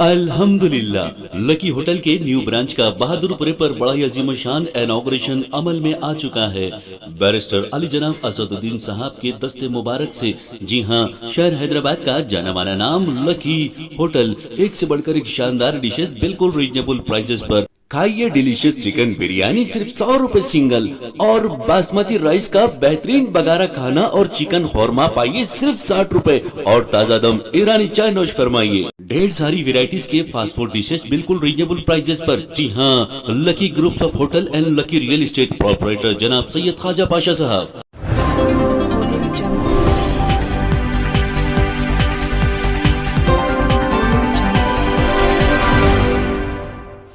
अल्हम्दुलिल्लाह lucky hotel के new branch का बहादुरपुरे पर बड़ा ही अजीम शान इनॉग्रेशन अमल में आ चुका है। बैरिस्टर अली जनाब असदुद्दीन साहब के दस्ते मुबारक से, जी हां, शहर हैदराबाद का जाना माना नाम लकी होटल, एक से बढ़कर एक शानदार डिशेस बिल्कुल रीजनेबल प्राइसेस पर। खाइए डिलीशियस चिकन बिरयानी सिर्फ 100 रुपए सिंगल, और बासमती राइस का बेहतरीन बगारा खाना और चिकन खौरमा पाइए सिर्फ 60 रुपए, और ताजा दम ईरानी चाय नोश फरमाइए। ढेर सारी वेराइटीज के फास्ट फूड डिशेस बिल्कुल रीजनेबल प्राइसेस पर। जी हाँ, lucky groups of hotel and lucky real estate proprietor जनाब सैयद ख्वाजा पाशा साहब।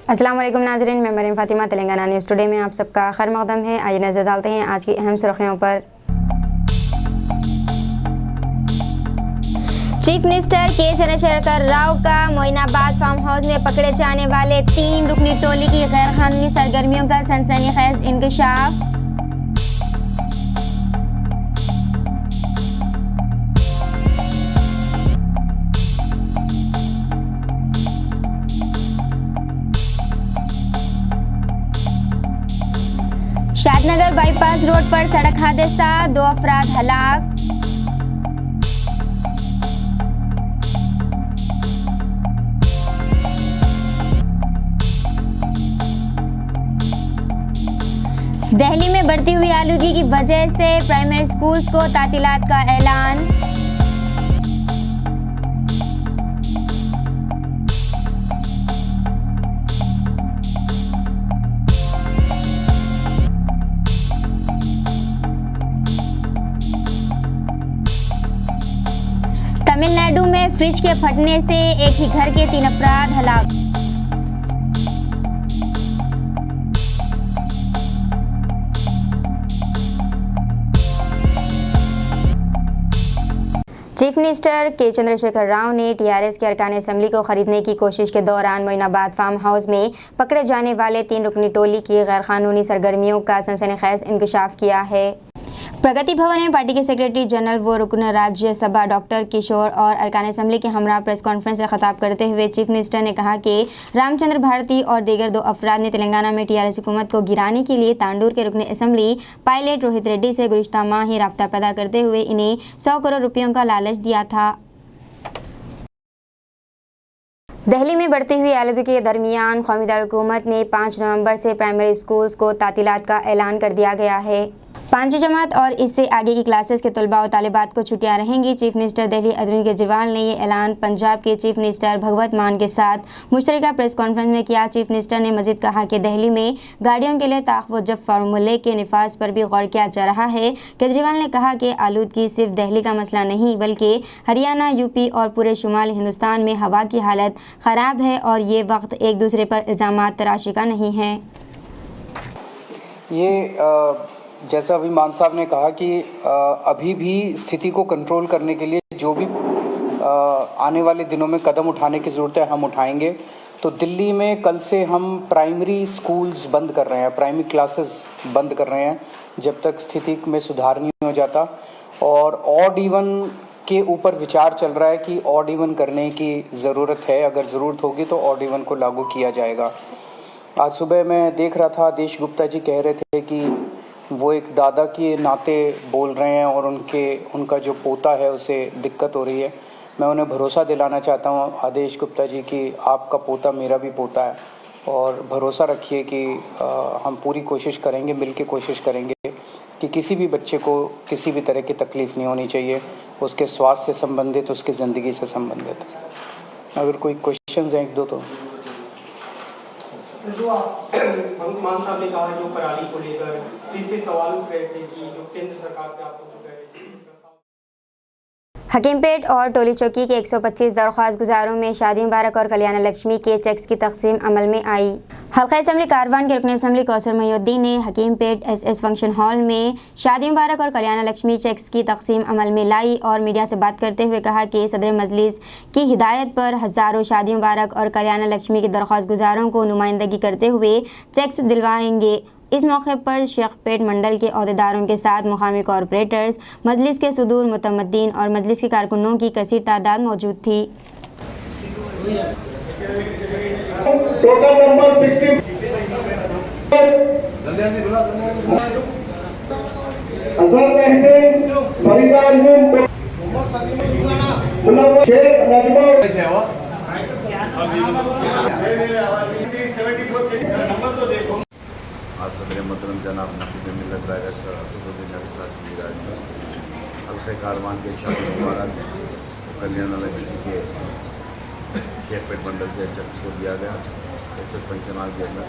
अस्सलाम वालेकुम नाज़रीन, मैं मरीम फातिमा, तेलंगाना न्यूज़ टुडे में आप सबका खैर मक़दम है। आइए नज़र डालते हैं आज की अहम सुर्खियों पर। चीफ मिनिस्टर के चंद्रशेखर राव का मोइनाबाद फार्म हाउस में पकड़े जाने वाले 3 रुकनी टोली की गैरकानूनी सरगर्मियों का सनसनीखेज इंकशाफ। शादनगर बाईपास रोड पर सड़क हादसा, 2 अफराद हलाक। दिल्ली में बढ़ती हुई आलूगी की वजह से प्राइमरी स्कूल्स को तातीलात का ऐलान। तमिलनाडु में फ्रिज के फटने से एक ही घर के 3 अफराद हलाक। चीफ मिनिस्टर के चंद्रशेखर राव ने टीआरएस के अरकान असम्बली को खरीदने की कोशिश के दौरान मोइनाबाद फार्म हाउस में पकड़े जाने वाले 3 रुकनी टोली की गैरकानूनी सरगर्मियों का सनसनीखेज इंकशाफ किया है। प्रगति भवन में पार्टी के सेक्रेटरी जनरल व रुकन राज्यसभा डॉक्टर किशोर और अरकान असम्बली के हमरा प्रेस कॉन्फ्रेंस से खिताब करते हुए चीफ मिनिस्टर ने कहा कि रामचंद्र भारती और दीगर 2 अफराद ने तेलंगाना में टीआरएस हुकूमत को गिराने के लिए तांडूर के रुकन असम्बली पायलट रोहित रेड्डी से गुज़िश्ता माह ही राब्ता पैदा करते हुए इन्हें 100 करोड़ रुपयों का लालच दिया था। दिल्ली में बढ़ती हुई आलूगी के दरमियान कौमी दारुल-हुकूमत ने 5 नवंबर से प्राइमरी स्कूल्स को तातीलात का ऐलान कर दिया गया है। 5वीं जमात और इससे आगे की क्लासेस के तलबा और तालिबात को छुट्टियां रहेंगी। चीफ मिनिस्टर दिल्ली अरविंद केजरीवाल ने यह ऐलान पंजाब के चीफ मिनिस्टर भगवत मान के साथ मुश्तरका प्रेस कॉन्फ्रेंस में किया। चीफ मिनिस्टर ने मजीद कहा कि दिल्ली में गाड़ियों के लिए ताख़्वुज़ फार्मूले के निफाज पर भी गौर किया जा रहा है। केजरीवाल ने कहा कि आलूदगी सिर्फ दिल्ली का मसला नहीं बल्कि हरियाणा, यूपी और पूरे शुमाली हिंदुस्तान में हवा की हालत ख़राब है और ये वक्त एक दूसरे पर इल्ज़ामात तराशी का नहीं है। जैसा अभी मान साहब ने कहा कि अभी भी स्थिति को कंट्रोल करने के लिए जो भी आने वाले दिनों में कदम उठाने की ज़रूरत है हम उठाएंगे। तो दिल्ली में कल से हम प्राइमरी स्कूल्स बंद कर रहे हैं, प्राइमरी क्लासेस बंद कर रहे हैं जब तक स्थिति में सुधार नहीं हो जाता। और ऑड इवन के ऊपर विचार चल रहा है कि ऑड इवन करने की ज़रूरत है, अगर ज़रूरत होगी तो ऑड इवन को लागू किया जाएगा। आज सुबह मैं देख रहा था आदेश गुप्ता जी कह रहे थे कि वो एक दादा के नाते बोल रहे हैं और उनका जो पोता है उसे दिक्कत हो रही है। मैं उन्हें भरोसा दिलाना चाहता हूँ आदेश गुप्ता जी कि आपका पोता मेरा भी पोता है, और भरोसा रखिए कि हम पूरी कोशिश करेंगे, मिल के कोशिश करेंगे कि किसी भी बच्चे को किसी भी तरह की तकलीफ़ नहीं होनी चाहिए, उसके स्वास्थ्य से संबंधित, उसकी ज़िंदगी से संबंधित। अगर कोई क्वेश्चन हैं 1-2 तो। जो आप भगवत मान साहब ने कहा जो पराली को लेकर इस पे सवाल उठ रहे थे कि जो केंद्र सरकार से आप लोग कह रहे थे। हकीमपेट और टोली चौकी के 125 दरख्वास्त गुजारों में शादी मुबारक और कल्याण लक्ष्मी के चेक्स की तकसीम अमल में आई। हल्का असम्बली कारवान के रुकन असम्बली कौसर मोहिउद्दीन ने हकीमपेट एसएस फंक्शन हॉल में शादी मुबारक और कल्याण लक्ष्मी चेक्स की तकसीम अमल में लाई और मीडिया से बात करते हुए कहा कि सदर मजलिस की हिदायत पर हज़ारों शादी मुबारक और कल्याण लक्ष्मी की दरख्वास्त गुजारों को नुमाइंदगी करते हुए चेक्स दिलवाएंगे। इस मौके पर शेखपेट मंडल के अहदेदारों के साथ मुकामी कॉरपोरेटर्स, मजलिस के सदूर मुतमद्दीन और मजलिस के कारकुनों की कसीर तादाद मौजूद थी। टोटल नंबर 60 अजहर तहसीन फरीदा मुनव्वर शेख नजमा आज सदर मोहतरम जनाब नकीब मिल्लत बैरिस्टर असदुद्दीन अली साहब की हिदायत पर हल्के कारवान के शादी मुबारक कल्याण लक्ष्मी के शेखपेट मंडल के अध्यक्ष को दिया गया एस फंक्शन हॉल के अंदर।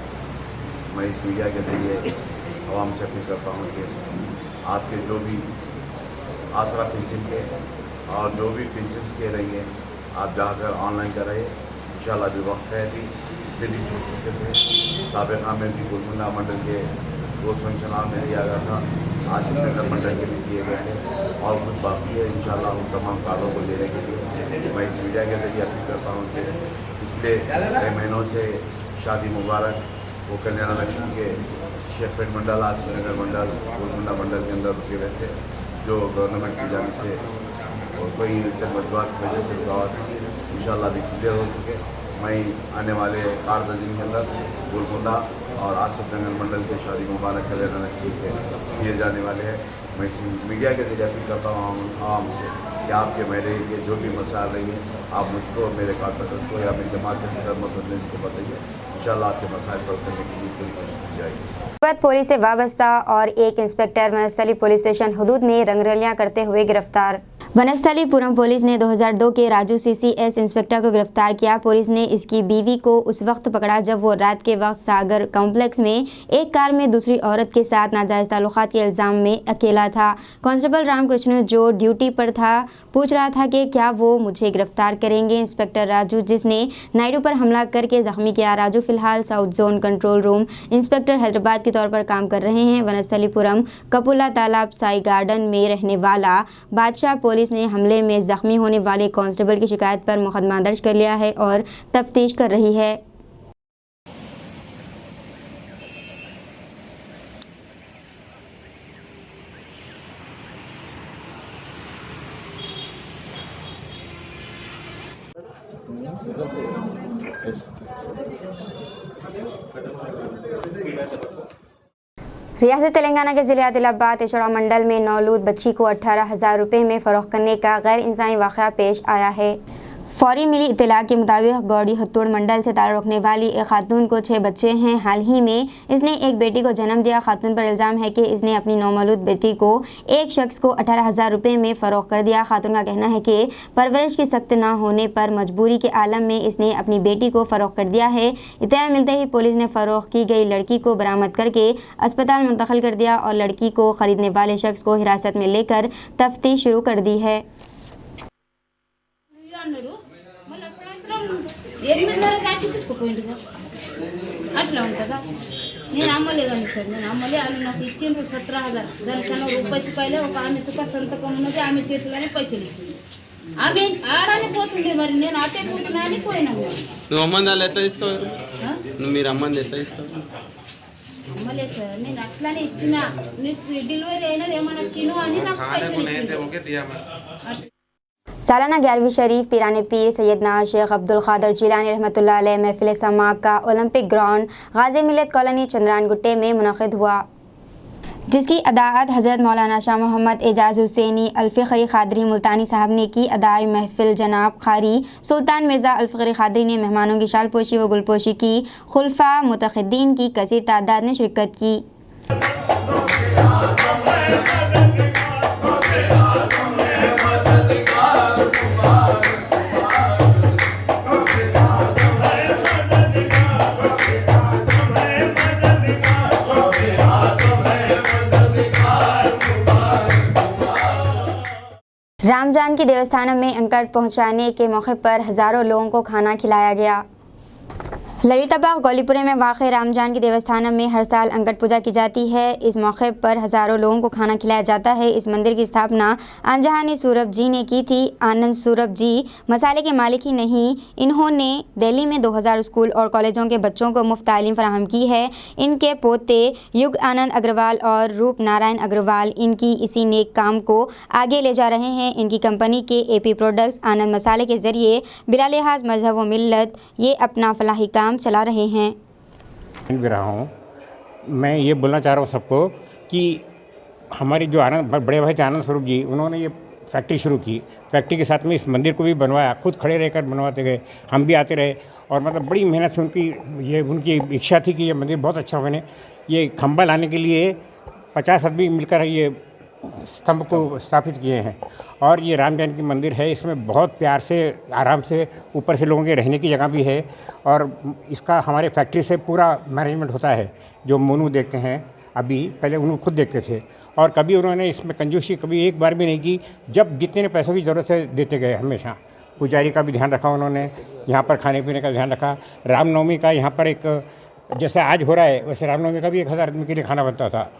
मैं इस मीडिया के जरिए आवाम से अपील करता हूँ कि आपके जो भी आसरा पेंशन के और जो भी पेंशन के रहेंगे आप जाकर ऑनलाइन कराइए। इंशाल्लाह भी वक्त है अभी दिल्ली छूट चुके थे, साबिका में भी गोलकुंडा मंडल के गोश्त फंक्शन हॉल में दिया गया था, आसिफ नगर मंडल के भी दिए गए थे और कुछ बाकी है। इंशाल्लाह उन तमाम कार्डों को लेने के लिए मैं इस मीडिया के जरिए अपील करता हूँ कि पिछले कई महीनों से शादी मुबारक वो कल्याण लक्ष्मी के शेखपेट मंडल, आसिफ नगर मंडल, गोलकुंडा मंडल के अंदर रुके हुए थे, जो गवर्नमेंट की जानिब से और कोई वजूहत की वजह से रुकावट थी। इंशाल्लाह भी क्लियर हो चुके। मैं आने वाले 4 दिन के अंदर गोलकुंडा और आसिफ नगर मंडल के शादी मुबारक कल्याण लक्ष्मी के दिए जाने वाले हैं। मैं इस मीडिया के जरिए अपील करता हूँ आवाम से कि आपके मेरे ये जो भी मसाइल रहेंगे आप मुझको, मेरे कॉन्ट्रैक्टर्स को या मेरी जमात के सदर मोहतरम को बताइए। इंशाल्लाह आपके मसाइल पर करने के लिए पूरी कोशिश की जाएगी। पुलिस से वाबस्ता और एक इंस्पेक्टर वनस्थली पुलिस स्टेशन हुदूद में रंगरलियां करते हुए गिरफ्तार। वनस्थलीपुरम पुलिस ने 2002 के राजू CCS इंस्पेक्टर को गिरफ्तार किया। पुलिस ने इसकी बीवी को उस वक्त पकड़ा जब वो रात के वक्त सागर कॉम्प्लेक्स में एक कार में दूसरी औरत के साथ नाजायज़ ताल्लुकात के इल्ज़ाम में अकेला था। कांस्टेबल रामकृष्ण जो ड्यूटी पर था पूछ रहा था कि क्या वो मुझे गिरफ्तार करेंगे। इंस्पेक्टर राजू जिसने नायडू पर हमला करके ज़ख्मी किया। राजू फिलहाल south zone control room inspector Hyderabad के तौर पर काम कर रहे हैं। वनस्थलीपुरम कपुला तालाब साई गार्डन में रहने वाला बादशाह पुलिस ने हमले में जख्मी होने वाले कांस्टेबल की शिकायत पर मुकदमा दर्ज कर लिया है और तफ्तीश कर रही है। रियासत तेलंगाना के ज़िले आदिलाबाद एचड़ा मंडल में नौलूद बच्ची को 18,000 रुपये में फ़रोख्त करने का गैर इंसानी वाक़या पेश आया है। फौरी मिली इत्तला के मुताबिक गौड़ी हत्तूड़ मंडल से ताल्लुक़ रखने वाली एक खातून को 6 बच्चे हैं। हाल ही में इसने एक बेटी को जन्म दिया। खातून पर इल्ज़ाम है कि इसने अपनी नौमौलूद बेटी को एक शख्स को 18,000 रुपये में फ़रोख्त कर दिया। खातून का कहना है कि परवरिश की सख्त ना होने पर मजबूरी के आलम में इसने अपनी बेटी को फ़रोख्त कर दिया है। इत्तला मिलते ही पुलिस ने फ़रोख्त की गई लड़की को बरामद करके अस्पताल मुंतकिल कर दिया और लड़की को ख़रीदने वाले शख्स को हिरासत में लेकर तफ्तीश शुरू कर दी है। 8 వచ్చి తీసుకుపోయిండు అట్లా ఉంటుందా? నేను అమ్మలేదండి సార్, నేను అమ్మలే. వాళ్ళు నాకు ఇచ్చిండ్రు 17,000. దానికన్నా రూపాయలు ఒక ఆమె సుఖ సంతకం ఉన్నది, ఆమె చేతిలోనే పైసలు ఇచ్చింది. ఆమె ఆడాని పోతుండే, మరి నేను అటే కూతున్నా అని పోయినాము. నువ్వు అమ్మని వాళ్ళు ఎట్లా తీసుకోవాలి? నువ్వు మీరు అమ్మని ఎట్లా తీసుకోవాలి? అమ్మలే సార్, నేను అట్లానే ఇచ్చిన. నీకు డెలివరీ అయినా ఏమన్నా తిను అని నాకు పైసలు ఇచ్చింది. सालाना 11वीं शरीफ पीराने पीर सैयदना शेख अब्दुल क़ादिर जिलानी रहमतुल्लाह अलैह महफिल समाअत का ओलंपिक ग्राउंड गाज़ी मिल्लत कॉलोनी चंद्रान गुट्टे में मुनक़िद हुआ, जिसकी अदाअत हज़रत मौलाना शाह मोहम्मद एजाज़ हुसैनी अल-फ़िक़री क़ादरी मुल्तानी साहब ने की। अदाए महफिल जनाब क़ारी सुल्तान मिर्ज़ा अल-फ़िक़री क़ादरी ने मेहमानों की शालपोशी व गुलपोशी की। खुलफ़ा मुतक़द्दीन की कसीर तादाद ने शिरकत की। रामजानकी देवस्थानम में अंकट पहुंचाने के मौके पर हज़ारों लोगों को खाना खिलाया गया। ललिताबाग गौलीपुरे में वाक़ रामजान की देवस्थानम में हर साल अंकट पूजा की जाती है। इस मौके पर हज़ारों लोगों को खाना खिलाया जाता है। इस मंदिर की स्थापना अनजहानी सूरभ जी ने की थी। आनंद सूरभ जी मसाले के मालिक ही नहीं, इन्होंने दिल्ली में 2000 स्कूल और कॉलेजों के बच्चों को मुफ्त तालीम फराहम की है। इनके पोते युग आनंद अग्रवाल और रूप नारायण अग्रवाल इनकी इसी नेक काम को आगे ले जा रहे हैं। इनकी कंपनी के AP प्रोडक्ट्स आनंद मसाले के ज़रिए बिला लिहाज मजहब व मिल्लत ये अपना फलाही काम चला रहे हैं। भी रहा हूँ, मैं ये बोलना चाह रहा हूँ सबको कि हमारे जो आनंद बड़े भाई थे आनंद स्वरूप जी, उन्होंने ये फैक्ट्री शुरू की। फैक्ट्री के साथ में इस मंदिर को भी बनवाया, खुद खड़े रहकर बनवाते गए, हम भी आते रहे और मतलब बड़ी मेहनत से उनकी इच्छा थी कि ये मंदिर बहुत अच्छा बने। ये खंभा लाने के लिए 50 आदमी मिलकर ये स्तंभ को स्थापित किए हैं और ये राम जानकी मंदिर है। इसमें बहुत प्यार से आराम से ऊपर से लोगों के रहने की जगह भी है और इसका हमारे फैक्ट्री से पूरा मैनेजमेंट होता है। जो मोनू देखते हैं अभी, पहले उन्होंने खुद देखते थे और कभी उन्होंने इसमें कंजूसी कभी एक बार भी नहीं की। जब जितने पैसों की ज़रूरत है देते गए हमेशा। पुजारी का भी ध्यान रखा उन्होंने, यहाँ पर खाने पीने का ध्यान रखा। रामनवमी का यहाँ पर एक जैसे आज हो रहा है वैसे रामनवमी का भी 1000 आदमी के लिए खाना बनता था।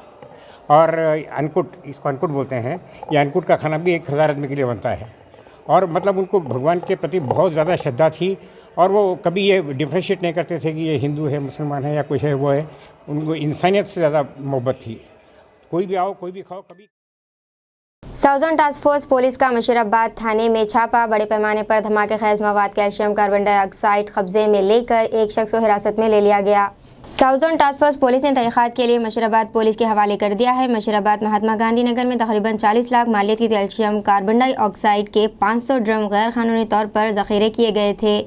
और अन्नकूट, इसको अन्नकूट बोलते हैं, ये अन्नकूट का खाना भी 1000 आदमी के लिए बनता है। और मतलब उनको भगवान के प्रति बहुत ज़्यादा श्रद्धा थी और वो कभी ये डिफ्रेंशिएट नहीं करते थे कि ये हिंदू है, मुसलमान है या कुछ है वो है। उनको इंसानियत से ज़्यादा मोहब्बत थी। कोई भी आओ, कोई भी खाओ। कभी south zone task force police का मुशीराबाद थाने में छापा। बड़े पैमाने पर धमाके खैज मवाद कैल्शियम कार्बन डाइऑक्साइड कब्जे में लेकर एक शख्स को हिरासत में ले लिया गया। South zone task force police ने तहक़ीक़ात के लिए मुशीराबाद पुलिस के हवाले कर दिया है। मुशीराबाद महात्मा गांधी नगर में तकरीबन 40 लाख मालियत की कैल्शियम कार्बन डाइऑक्साइड के 500 ड्रम गैर कानूनी तौर पर ज़ख़ीरे किए गए थे।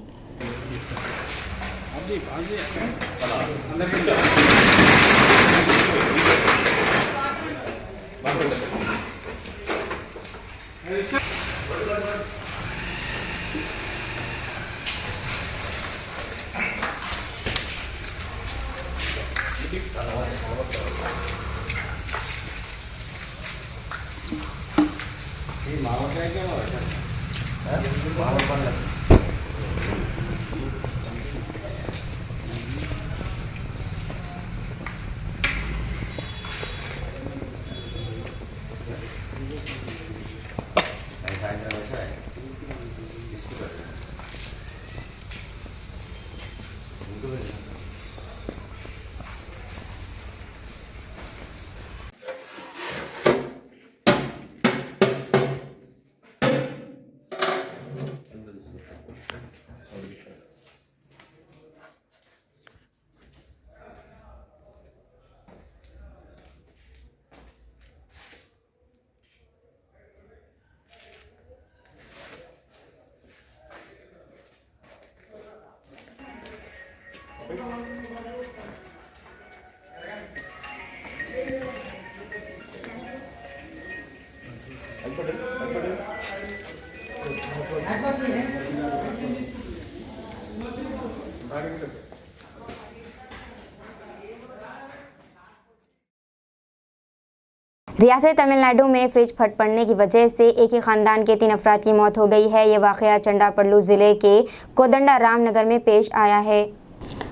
रियासत तमिलनाडु में फ्रिज फट पड़ने की वजह से एक ही खानदान के 3 अफराद की मौत हो गई है। ये वाक़या चंडापल्लू ज़िले के कोदंडा रामनगर में पेश आया है।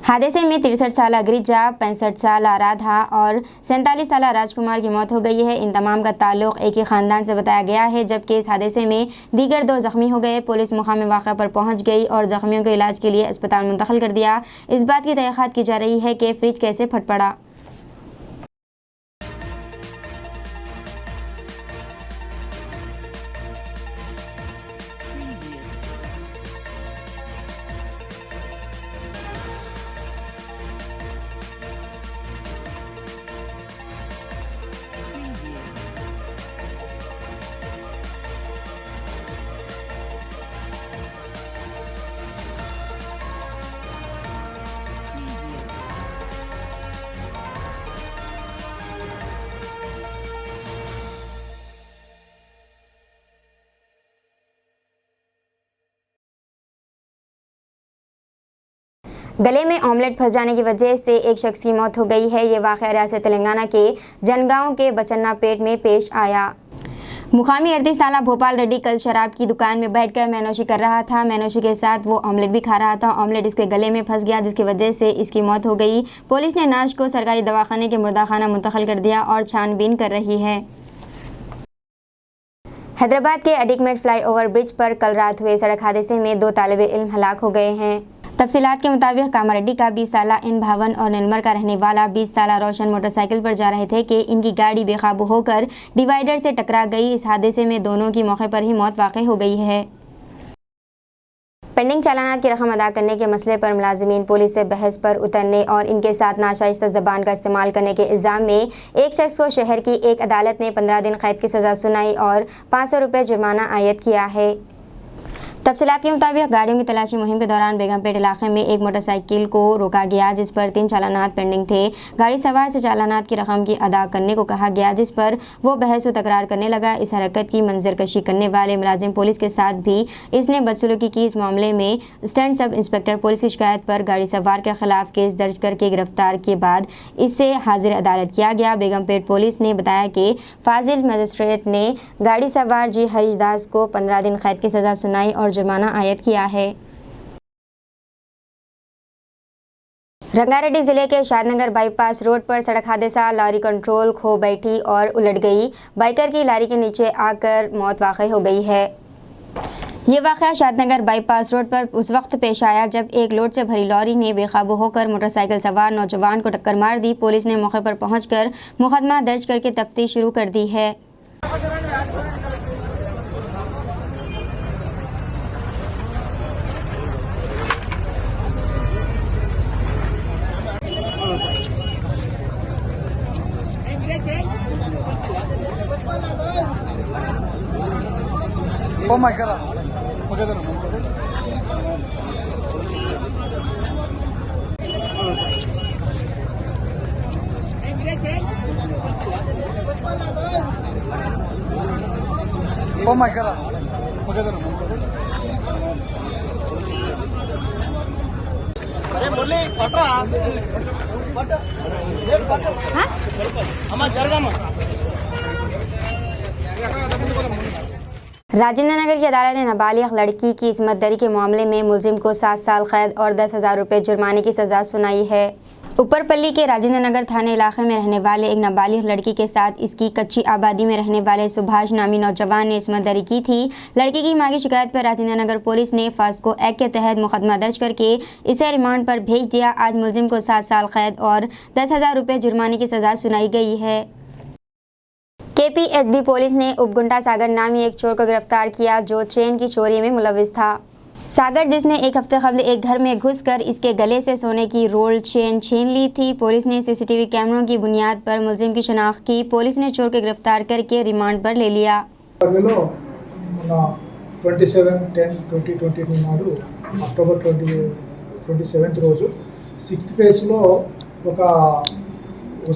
हादसे में 63 साला गिरिजा, 65 साला राधा और 47 साला राजकुमार की मौत हो गई है। इन तमाम का ताल्लुक एक ही ख़ानदान से बताया गया है, जबकि इस हादसे में दीगर 2 ज़ख्मी हो गए। पुलिस मुकाम वाक़ा पर पहुंच गई और ज़ख्मियों को इलाज के लिए अस्पताल मुंतकिल कर दिया। इस बात की तहक़ीक़ात की जा रही है कि फ्रिज कैसे फट पड़ा। गले में ऑमलेट फंस जाने की वजह से एक शख्स की मौत हो गई है। ये वाक़या रियासत तेलंगाना के जनगांव के बचन्ना पेट में पेश आया। मुकामी 38 साला भोपाल रेड्डी कल शराब की दुकान में बैठकर मैनोशी कर रहा था। मैनोशी के साथ वो ऑमलेट भी खा रहा था। ऑमलेट इसके गले में फंस गया, जिसकी वजह से इसकी मौत हो गई। पुलिस ने नाश को सरकारी दवाखाने के मुर्दाखाना मुंतकिल कर दिया और छानबीन कर रही है। हैदराबाद के अडिकमेट फ्लाईओवर ब्रिज पर कल रात हुए सड़क हादसे में 2 तालिबे इल्म हलाक हो गए हैं। तफसीलात के मुताबिक कामारेड्डी का 20 साला इन भावन और निर्मल का रहने वाला 20 साला रोशन मोटरसाइकिल पर जा रहे थे कि इनकी गाड़ी बेकाबू होकर डिवाइडर से टकरा गई। इस हादसे में दोनों की मौके पर ही मौत वाक़ई हो गई है। पेंडिंग चालानात की रकम अदा करने के मसले पर मुलाजिमीन पुलिस से बहस पर उतरने और इनके साथ नाशाइस्ता ज़बान का इस्तेमाल करने के इल्ज़ाम में एक शख्स को शहर की एक अदालत ने 15 दिन कैद की सज़ा सुनाई और 500 रुपये जुर्माना आयद किया है। तफसीलात के मुताबिक गाड़ियों की तलाशी मुहिम के दौरान बेगमपेट इलाके में एक मोटरसाइकिल को रोका गया, जिस पर 3 चालानात पेंडिंग थे। गाड़ी सवार से चालानात की रकम की अदा करने को कहा गया, जिस पर वो बहस व तकरार करने लगा। इस हरकत की मंजरकशी करने वाले मुलाजिम पुलिस के साथ भी इसने बदसलूकी की। इस मामले में स्टैंड सब इंस्पेक्टर पुलिस की शिकायत पर गाड़ी सवार के खिलाफ केस दर्ज करके गिरफ्तार के बाद इसे हाजिर अदालत किया गया। बेगमपेट पुलिस ने बताया कि फाजिल मजिस्ट्रेट ने गाड़ी सवार जी हरीशदास को 15 दिन कैद की सज़ा सुनाई और जुर्माना आयद किया है। रंगारेड्डी जिले के शादनगर बाईपास रोड पर सड़क हादसा, लॉरी कंट्रोल खो बैठी और उलट गई। बाइकर की लॉरी के नीचे आकर मौत वाक़ई हो गई है। ये वाक़या शादनगर बाईपास रोड पर उस वक्त पेश आया जब एक लोड से भरी लॉरी ने बेकाबू होकर मोटरसाइकिल सवार नौजवान को टक्कर मार दी। पुलिस ने मौके पर पहुंचकर मुकदमा दर्ज करके तफ्तीश शुरू कर दी है। Oh my God. Oh my God. अरे बोले पटरा हमारा जरगा में राजेंद्र नगर की अदालत ने नाबालिग लड़की की इस्मत दरी के मामले में मुलजिम को 7 साल कैद और 10,000 रुपये जुर्माने की सज़ा सुनाई है। ऊपरपल्ली के राजेंद्र नगर थाने इलाके में रहने वाले एक नाबालिग लड़की के साथ इसकी कच्ची आबादी में रहने वाले सुभाष नामी नौजवान ने इस्मत दरी की थी। लड़की की मां की शिकायत पर राजेंद्र नगर पुलिस ने फास्को एक्ट के तहत मुकदमा दर्ज करके इसे रिमांड पर भेज दिया। आज मुलजिम को 7 साल कैद और 10,000 रुपये जुर्माने की सज़ा सुनाई गई है। KPHB पुलिस ने उपगुंटा सागर नामी एक चोर को गिरफ्तार किया जो चेन की चोरी में मुलविस था। सागर, जिसने एक हफ्ते कबल एक घर में घुसकर इसके गले से सोने की रोल चेन छीन ली थी। पुलिस ने CCTV कैमरों की बुनियाद पर मुलजिम की शनाख्त की। पुलिस ने चोर को गिरफ्तार करके रिमांड पर ले लिया। 27/10/2022 నాడు అక్టోబర్ 27th రోజు 6th ఫేజ్లో ఒక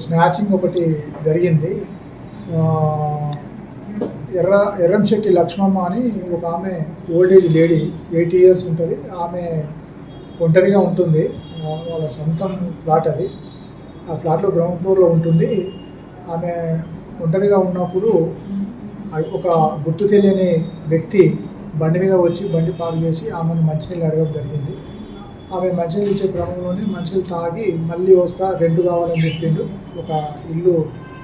స్నాచింగ్ ఒకటి జరిగింది. ఎర్రంశెట్టి లక్ష్మమ్మ అని ఒక ఆమె ఓల్డ్ ఏజ్ లేడీ 80 years ఉంటుంది. ఆమె ఒంటరిగా ఉంటుంది. వాళ్ళ సొంతం ఫ్లాట్ అది. ఆ ఫ్లాట్లో గ్రౌండ్ ఫ్లోర్లో ఉంటుంది. ఆమె ఒంటరిగా ఉన్నప్పుడు ఒక గుర్తు తెలియని వ్యక్తి బండి మీద వచ్చి బండి పార్క్ చేసి ఆమెను మంచినీళ్ళు అడగడం జరిగింది. ఆమె మంచినీళ్ళు ఇచ్చే క్రమంలోనే మంచినీళ్ళు తాగి మళ్ళీ వస్తా రెంట్ కావాలని చెప్పిండు. ఒక ఇల్లు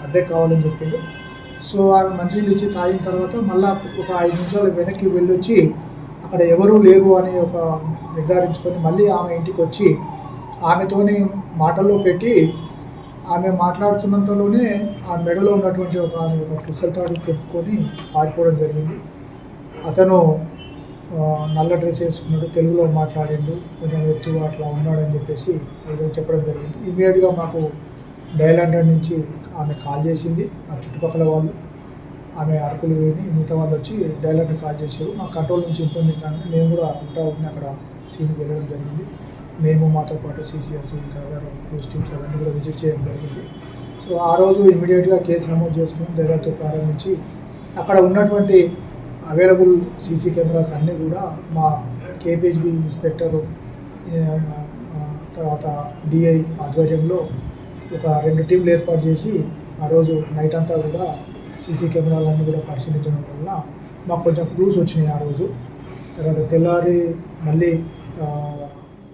అద్దెకు కావాలని చెప్పిండు. సో ఆమె మంచినీళ్ళు ఇచ్చి తాగిన తర్వాత మళ్ళీ ఒక 5 నిమిషాలు వెనక్కి వెళ్ళొచ్చి అక్కడ ఎవరూ లేరు అని ఒక నిర్ధారించుకొని మళ్ళీ ఆమె ఇంటికి వచ్చి ఆమెతోని మాటల్లో పెట్టి ఆమె మాట్లాడుతున్నంతలోనే ఆ మెడలో ఉన్నటువంటి ఒక పుస్తలతాడు చెప్పుకొని పారిపోవడం జరిగింది. అతను నల్ల డ్రెస్ వేసుకున్నాడు, తెలుగులో మాట్లాడిండు, కొంచెం ఎత్తుగా అట్లా ఉన్నాడని చెప్పేసి ఏదో చెప్పడం జరిగింది. ఇమీడియట్గా మాకు డయల్ 100 నుంచి ఆమె కాల్ చేసింది. ఆ చుట్టుపక్కల వాళ్ళు ఆమె అరుకులు విని మిగతా వాళ్ళు వచ్చి డయల్ 100 కాల్ చేశారు. మా కంట్రోల్ నుంచి ఇన్ఫర్మేషన్ కానీ మేము కూడా ఉంటామని అక్కడ సీన్కి వెళ్ళడం జరిగింది. మేము మాతో పాటు CCS ఇంకా అదర్ క్లోజ్ టీమ్స్ అవన్నీ కూడా విజిట్ చేయడం జరిగింది. సో ఆ రోజు ఇమీడియట్గా కేసు నమోదు చేసుకుని దర్యాప్తు ప్రారంభించి అక్కడ ఉన్నటువంటి అవైలబుల్ CC కెమెరాస్ అన్నీ కూడా మా KPHB ఇన్స్పెక్టరు తర్వాత DI ఆధ్వర్యంలో ఒక 2 టీంలు ఏర్పాటు చేసి ఆ రోజు నైట్ అంతా కూడా సీసీ కెమెరాలన్నీ కూడా పరిశీలించడం వల్ల మాకు కొంచెం క్లూస్ వచ్చినాయి ఆ రోజు. తర్వాత తెల్లారి మళ్ళీ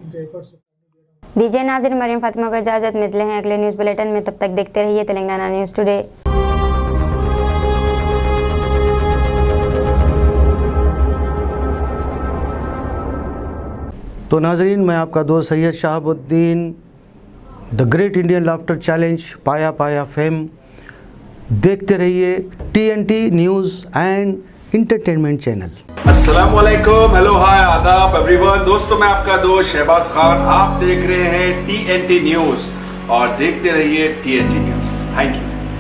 ఇంకా ఎఫర్ట్స్. दीजिए नाज़रीन, मरियम फातिमा को इजाज़त, मिलते हैं अगले न्यूज़ बुलेटिन में. तब तक देखते रहिए तेलंगाना न्यूज़ टुडे. तो नाजरीन, मैं आपका दोस्त Syed Shahabuddin, the great Indian laughter challenge पाया पाया फेम. देखते रहिए TNT news and entertainment channel. अस्सलामुअलैकुम, हेलो, हाय, आदाब एवरीवन. दोस्तों, मैं आपका दोस्त शहबाज खान. आप देख रहे हैं TNT न्यूज़ और देखते रहिए TNT न्यूज़. Thank you.